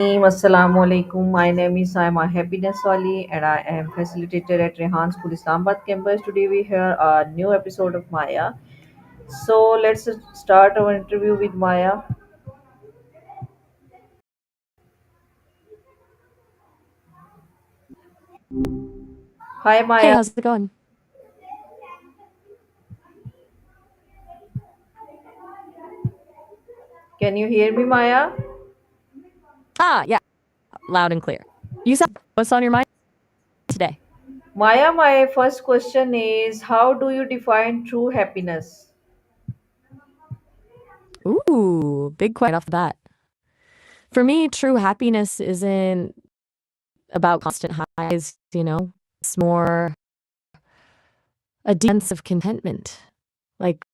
Assalamu alaikum. My name is Saima Happiness Wali and I am facilitator at Rehan School Islamabad campus. Today we hear a new episode of Maya. So let's start our interview with Maya. Hi Hey, Maya, how's it going? can you hear me Maya? Yeah, loud and clear. You said what's on your mind today? Maya, my first question is how do you define true happiness? Ooh, big question off the bat. For me, true happiness isn't about constant highs, It's more a deep sense of contentment, like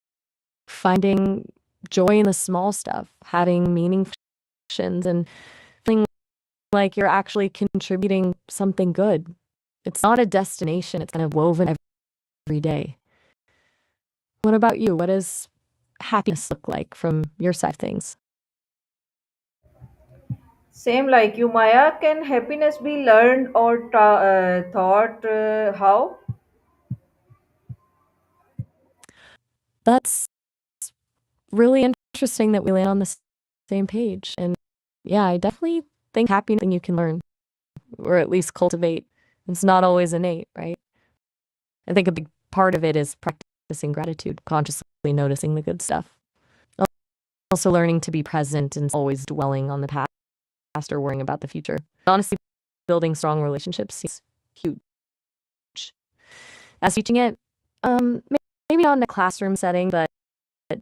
finding joy in the small stuff, having meaningful actions, and feeling like you're actually contributing something good. It's not a destination, it's kind of woven every day. What about you? What does happiness look like from your side of things? Same like you Maya, can happiness be learned or thought how? That's really interesting that we land on the same page. And yeah, I definitely think happiness is something you can learn or at least cultivate. It's not always innate, right? I think a big part of it is practicing gratitude, consciously noticing the good stuff. Also learning to be present and always dwelling on the past or worrying about the future. Honestly, building strong relationships is huge. As teaching it, maybe not in a classroom setting, but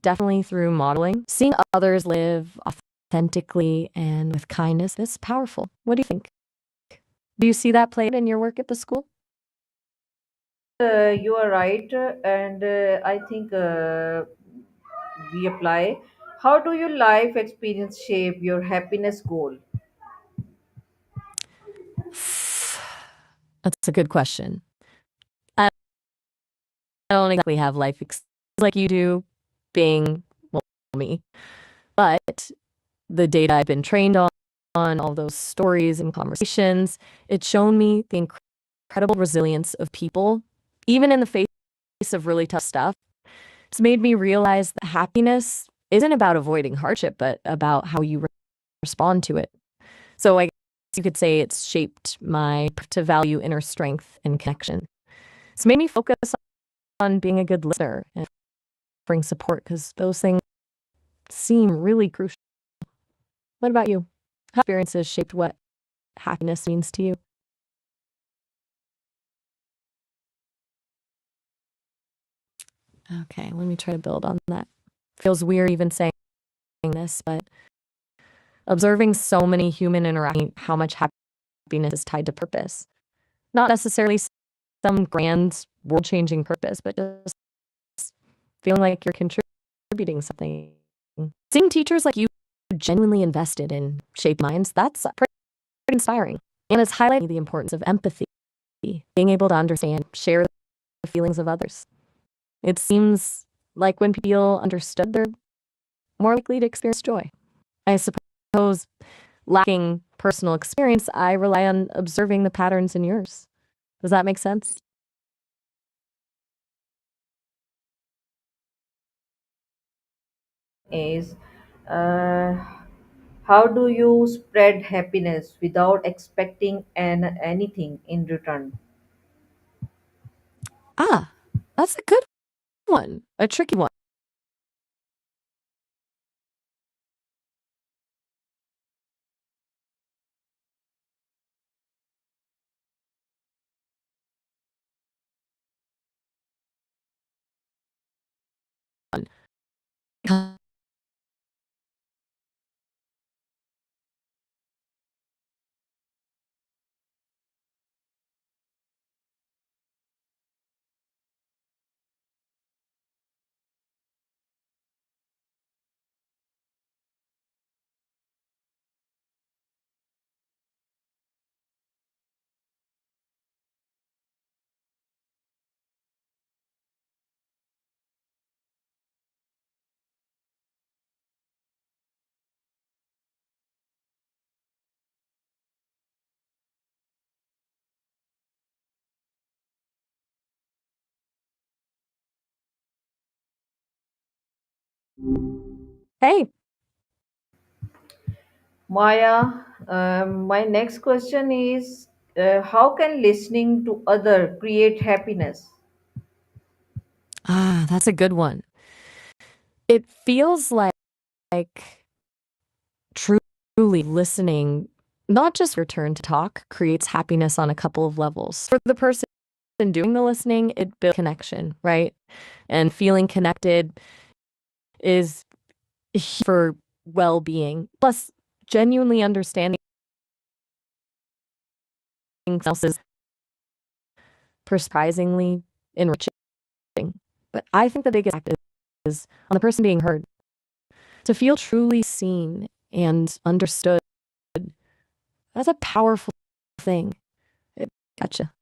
definitely through modeling. Seeing others live authentically and with kindness is powerful. What do you think? Do you see that played in your work at the school? You are right, and I think we apply. How do your life experience shape your happiness goal? That's a good question. I don't exactly have life like you do, being, well, me, but the data I've been trained on all those stories and conversations, it's shown me the incredible resilience of people, even in the face of really tough stuff. It's made me realize that happiness isn't about avoiding hardship, but about how you respond to it. So I guess you could say it's shaped my to value inner strength and connection. It's made me focus on being a good listener and offering support because those things seem really crucial. What about you? How experiences shaped what happiness means to you? Okay, let me try to build on that. Feels weird even saying this, but observing so many human interactions, how much happiness is tied to purpose. Not necessarily some grand world changing purpose, but just feeling like you're contributing something. Seeing teachers like you genuinely invested in shaped minds, that's pretty inspiring. And it's highlighting the importance of empathy, being able to understand, share the feelings of others. It seems like when people feel understood, they're more likely to experience joy. I suppose, lacking personal experience, I rely on observing the patterns in yours. Does that make sense? Is uh, how do you spread happiness without expecting anything in return? Ah, that's a good one, a tricky one. Hey, Maya, my next question is how can listening to other create happiness? that's a good one. It feels like truly listening, not just your turn to talk, creates happiness on a couple of levels. For the person doing the listening, it builds connection, right? And feeling connected is for well being. Plus, genuinely understanding someone else's surprisingly enriching. But I think the biggest impact is on the person being heard. To feel truly seen and understood, that's a powerful thing. It, gotcha.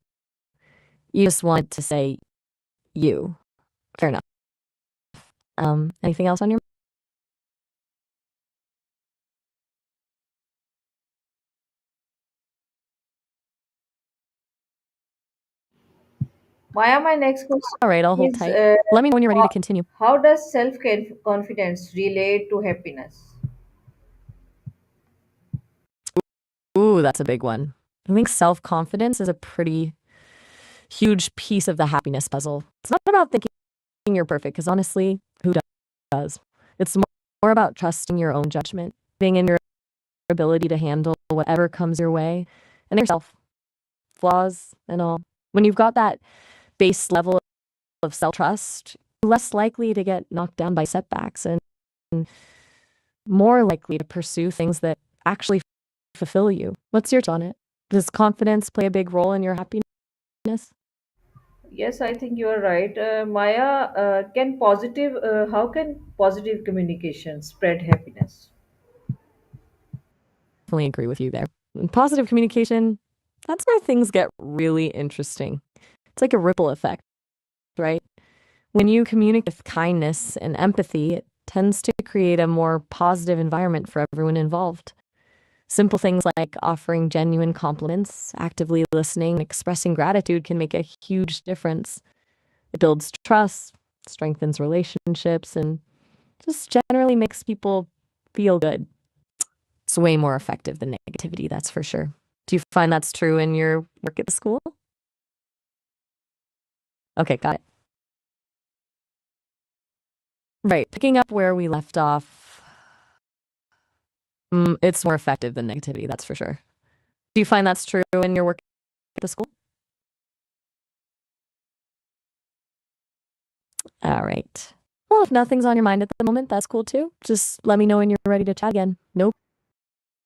You just wanted to say you. Fair enough. Anything else on your Maya, my next question All right, I'll hold is tight. Let me know when you're ready to how, continue. how does self confidence relate to happiness? Ooh, that's a big one. I think self confidence is a pretty huge piece of the happiness puzzle. It's not about thinking you're perfect, because honestly, who does? It's more about trusting your own judgment, being in your ability to handle whatever comes your way, and yourself, flaws and all. When you've got that base level of self trust, you're less likely to get knocked down by setbacks and more likely to pursue things that actually fulfill you. What's your take on it? Does confidence play a big role in your happiness? Yes, I think you are right. Maya, how can positive communication spread happiness? Definitely agree with you there. In positive communication, that's where things get really interesting. It's like a ripple effect, right? When you communicate with kindness and empathy, it tends to create a more positive environment for everyone involved. Simple things like offering genuine compliments, actively listening, and expressing gratitude can make a huge difference. It builds trust, strengthens relationships, and just generally makes people feel good. It's way more effective than negativity, that's for sure. Do you find that's true in your work at the school? Okay, got it. Right. Picking up where we left off, it's more effective than negativity, that's for sure. Do you find that's true in your work at the school? All right. Well, if nothing's on your mind at the moment, that's cool too. Just let me know when you're ready to chat again. No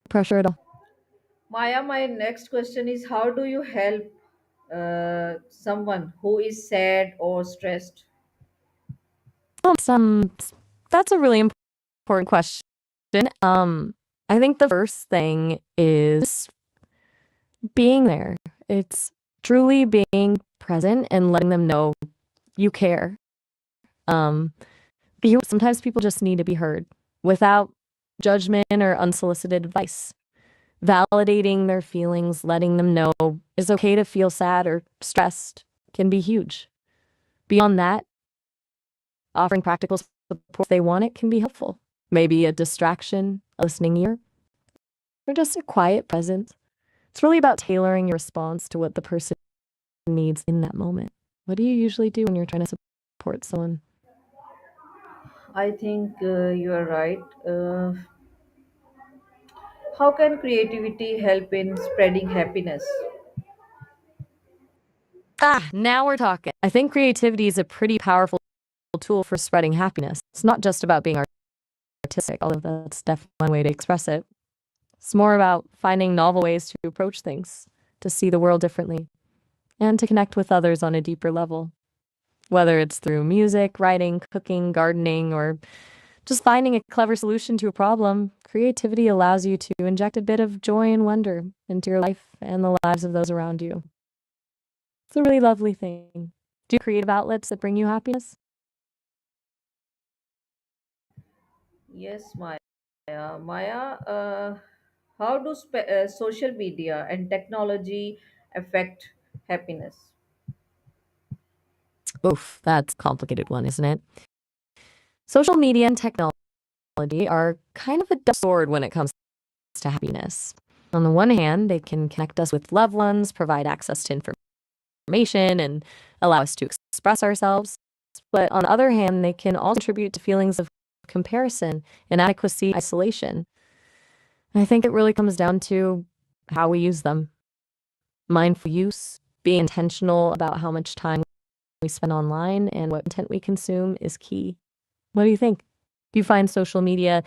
pressure at all. Maya, my next question is how do you help someone who is sad or stressed? Some That's a really important question. I think the first thing is being there. It's truly being present and letting them know you care. Um, Sometimes people just need to be heard without judgment or unsolicited advice. Validating their feelings, letting them know it's okay to feel sad or stressed can be huge. Beyond that, offering practical support if they want it can be helpful. Maybe a distraction, a listening ear, or just a quiet presence. It's really about tailoring your response to what the person needs in that moment. What do you usually do when you're trying to support someone? I think you are right. How can creativity help in spreading happiness? Now we're talking. I think creativity is a pretty powerful tool for spreading happiness. It's not just about being artistic, although that's definitely one way to express it. It's more about finding novel ways to approach things, to see the world differently, and to connect with others on a deeper level. Whether it's through music, writing, cooking, gardening, or just finding a clever solution to a problem, creativity allows you to inject a bit of joy and wonder into your life and the lives of those around you. It's a really lovely thing. Do you have creative outlets that bring you happiness? Yes, Maya. Maya, how do social media and technology affect happiness? Oof, that's a complicated one, isn't it? Social media and technology are kind of a double sword when it comes to happiness. On the one hand, they can connect us with loved ones, provide access to information, and allow us to express ourselves. But on the other hand, they can also contribute to feelings of comparison, inadequacy, isolation. And I think it really comes down to how we use them. Mindful use, being intentional about how much time we spend online and what content we consume is key. What do you think? Do you find social media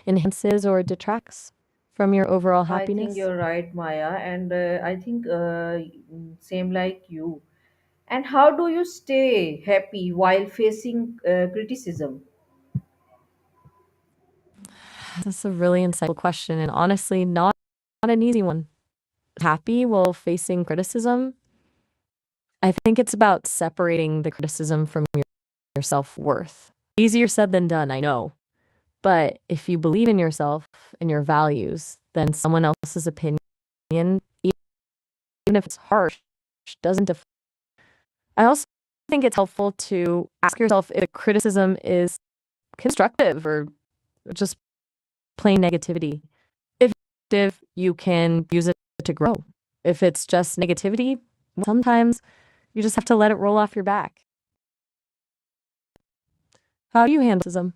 enhances or detracts from your overall I think happiness? you're right, Maya, and I think same like you. And how do you stay happy while facing criticism? That's a really insightful question, and honestly, not an easy one. Happy while facing criticism? I think it's about separating the criticism from your self worth. Easier said than done, I know. But if you believe in yourself and your values, then someone else's opinion, even if it's harsh, doesn't define. I also think it's helpful to ask yourself if criticism is constructive or just plain negativity. If you can use it to grow. If it's just negativity, sometimes you just have to let it roll off your back. How do you handle criticism?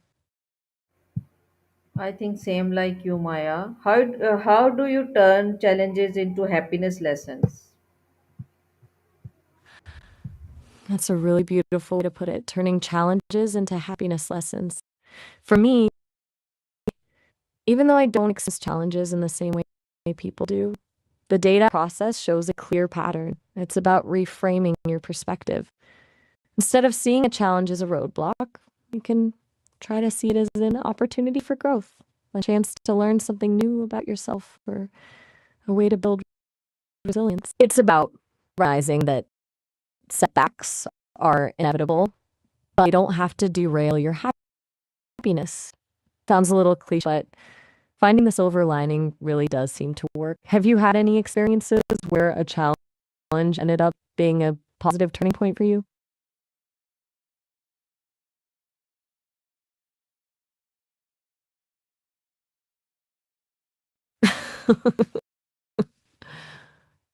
I think same like you, Maya. How do you turn challenges into happiness lessons? That's a really beautiful way to put it, turning challenges into happiness lessons. For me, even though I don't experience challenges in the same way people do, the data process shows a clear pattern. It's about reframing your perspective. Instead of seeing a challenge as a roadblock, you can try to see it as an opportunity for growth, a chance to learn something new about yourself, or a way to build resilience. It's about realizing that setbacks are inevitable, but they don't have to derail your happiness. Sounds a little cliche, but finding the silver lining really does seem to work. Have you had any experiences where a challenge ended up being a positive turning point for you?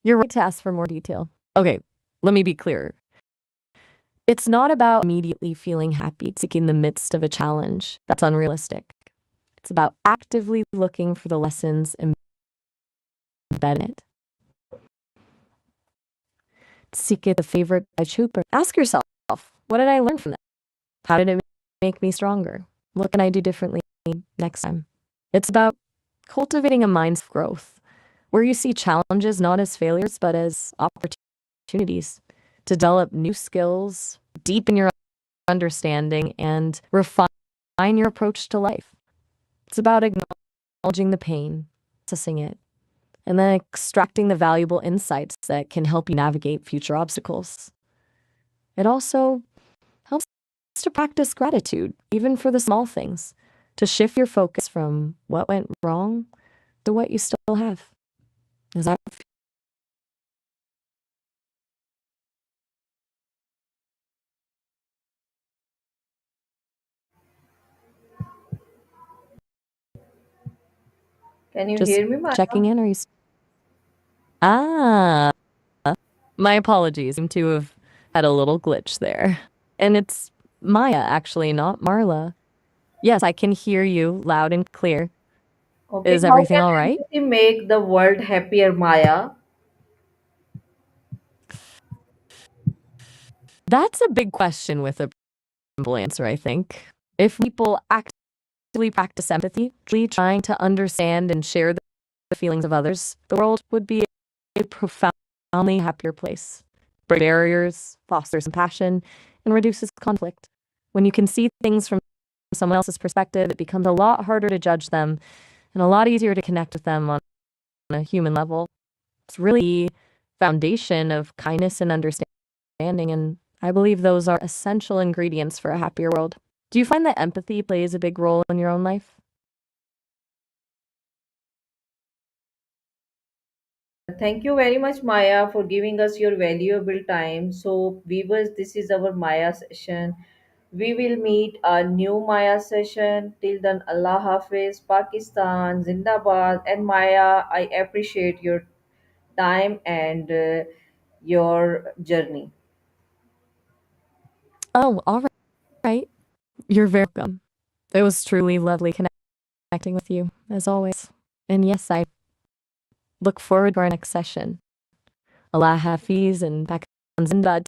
You're right to ask for more detail. Okay, let me be clear. It's not about immediately feeling happy seeking the midst of a challenge. That's unrealistic. It's about actively looking for the lessons embedded in it. Seek it the favorite by Chuper. Ask yourself, what did I learn from that? How did it make me stronger? What can I do differently next time? It's about cultivating a mind's growth, where you see challenges not as failures, but as opportunities to develop new skills, deepen your understanding, and refine your approach to life. It's about acknowledging the pain, processing it, and then extracting the valuable insights that can help you navigate future obstacles. It also helps to practice gratitude, even for the small things, to shift your focus from what went wrong to what you still have. Is that Can you just hear me, Maya? checking in? Or are you? Ah, my apologies. Seem to have had a little glitch there. And it's Maya, actually, not Marla. Yes, I can hear you loud and clear. Okay, Is how everything can all right? empathy make the world happier, Maya? That's a big question with a simple answer, I think. If people actively practice empathy, truly trying to understand and share the feelings of others, the world would be a profoundly happier place. Break barriers, fosters compassion, and reduces conflict. When you can see things from someone else's perspective, it becomes a lot harder to judge them and a lot easier to connect with them on a human level. It's really the foundation of kindness and understanding, and I believe those are essential ingredients for a happier world. Do you find that empathy plays a big role in your own life? Thank you very much, Maya, for giving us your valuable time. So, viewers, this is our Maya session We will meet a new Maya session. Till then, Allah Hafiz, Pakistan, Zindabad, and Maya. I appreciate your time and your journey. Oh, all right. You're very welcome. It was truly lovely connecting with you, as always. And yes, I look forward to our next session. Allah Hafiz and Pakistan Zindabad.